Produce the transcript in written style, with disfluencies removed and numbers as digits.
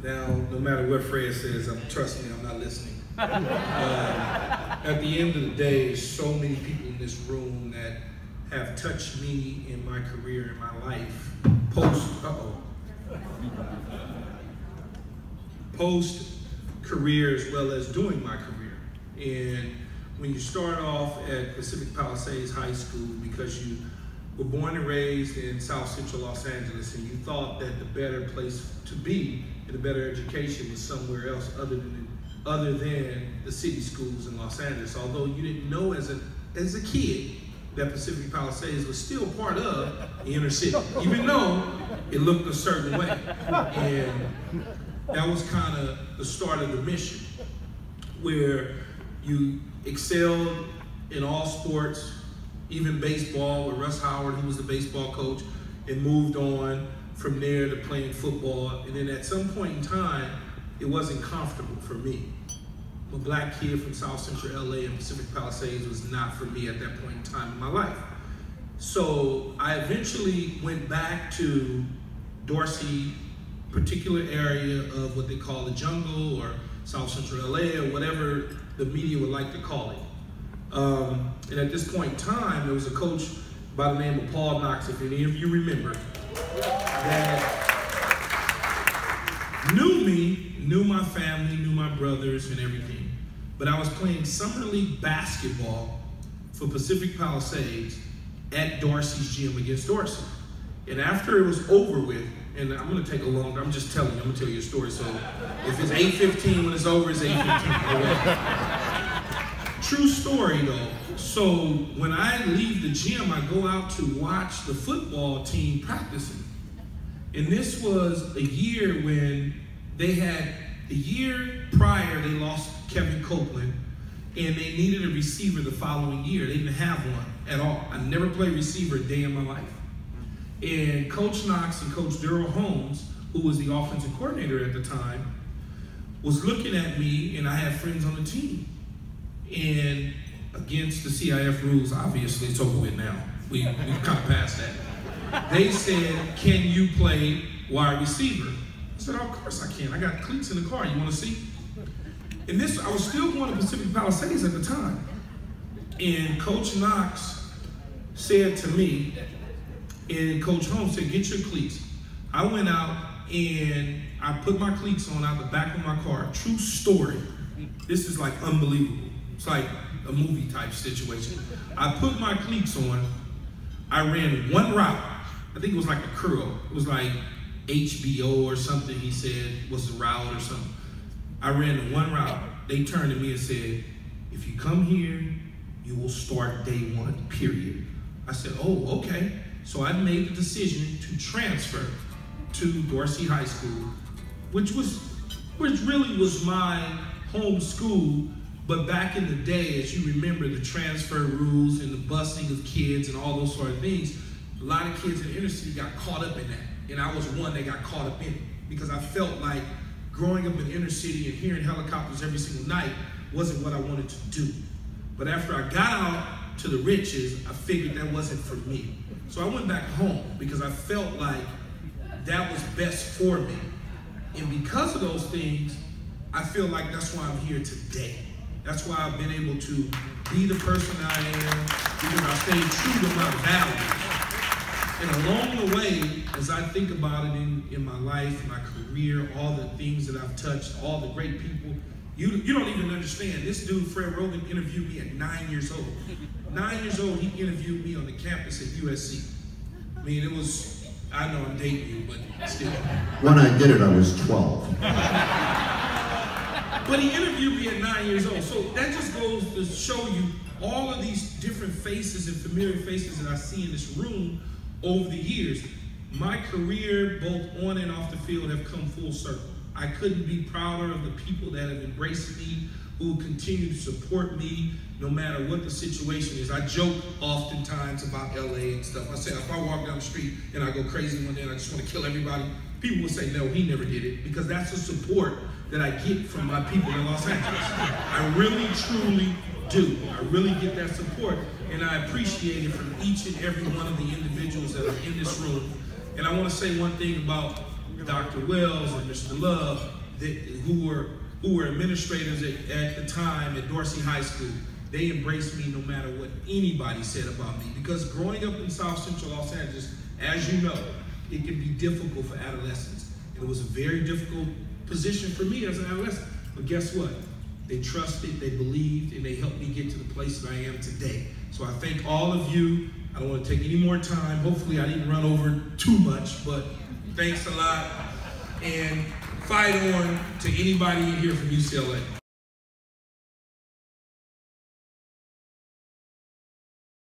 Now, no matter what Fred says, trust me, I'm not listening. At the end of the day, there's so many people in this room that have touched me in my career, in my life, post-career as well as during my career. And when you start off at Pacific Palisades High School because you were born and raised in South Central Los Angeles and you thought that the better place to be and a better education was somewhere else other than the city schools in Los Angeles, although you didn't know as a kid that Pacific Palisades was still part of the inner city, even though it looked a certain way. And that was kind of the start of the mission, where you excelled in all sports, even baseball with Russ Howard, who was the baseball coach, and moved on from there to playing football. And then at some point in time, it wasn't comfortable for me. I'm a black kid from South Central LA, and Pacific Palisades was not for me at that point in time in my life. So I eventually went back to Dorsey, particular area of what they call the jungle or South Central LA or whatever the media would like to call it. And at this point in time, there was a coach by the name of Paul Knox, if any of you remember, that knew me, knew my family, knew my brothers and everything. But I was playing summer league basketball for Pacific Palisades at Dorsey's gym against Dorsey. And after it was over with, and I'm gonna take a longer, I'm just telling you, I'm gonna tell you a story. So if it's 8:15 when it's over, it's 8:15. True story though. So when I leave the gym, I go out to watch the football team practicing. And this was a year when they had, the year prior, they lost Kevin Copeland, and they needed a receiver the following year. They didn't have one at all. I never played receiver a day in my life. And Coach Knox and Coach Daryl Holmes, who was the offensive coordinator at the time, was looking at me, and I had friends on the team. And against the CIF rules, obviously, it's over with now. We've kind of passed that. They said, can you play wide receiver? I said, oh, of course I can. I got cleats in the car. You want to see? And this, I was still going to Pacific Palisades at the time. And Coach Knox said to me, and Coach Holmes said, get your cleats. I went out and I put my cleats on out the back of my car. True story. This is like unbelievable. It's like a movie type situation. I put my cleats on. I ran one route. I think it was like a curl. It was like HBO or something, he said, was the route or something. I ran the one route. They turned to me and said, if you come here, you will start day one, period. I said, oh, okay. So I made the decision to transfer to Dorsey High School, which really was my home school. But back in the day, as you remember, the transfer rules and the busing of kids and all those sort of things, a lot of kids in the inner city got caught up in that. And I was one that got caught up in it because I felt like growing up in the inner city and hearing helicopters every single night wasn't what I wanted to do. But after I got out to the riches, I figured that wasn't for me. So I went back home because I felt like that was best for me. And because of those things, I feel like that's why I'm here today. That's why I've been able to be the person I am, because I stayed true to my values. And along the way, as I think about it in my life, my career, all the things that I've touched, all the great people, you don't even understand. This dude, Fred Rogan, interviewed me at 9 years old. 9 years old, he interviewed me on the campus at USC. I mean, it was, I know I'm dating you, but still. When I did it, I was 12. But he interviewed me at 9 years old. So that just goes to show you all of these different faces and familiar faces that I see in this room over the years. My career, both on and off the field, have come full circle. I couldn't be prouder of the people that have embraced me, who continue to support me no matter what the situation is. I joke oftentimes about LA and stuff. I say, if I walk down the street and I go crazy one day and I just want to kill everybody, people will say, no, he never did it, because that's the support that I get from my people in Los Angeles. I really, truly do. I really get that support, and I appreciate it from each and every one of the individuals that are in this room. And I want to say one thing about Dr. Wells and Mr. Love, who were administrators at the time at Dorsey High School. They embraced me no matter what anybody said about me. Because growing up in South Central Los Angeles, as you know, it can be difficult for adolescents. And it was a very difficult position for me as an adolescent. But guess what? They trusted, they believed, and they helped me get to the place that I am today. So I thank all of you. I don't want to take any more time. Hopefully I didn't run over too much, but thanks a lot. And fight on to anybody in here from UCLA.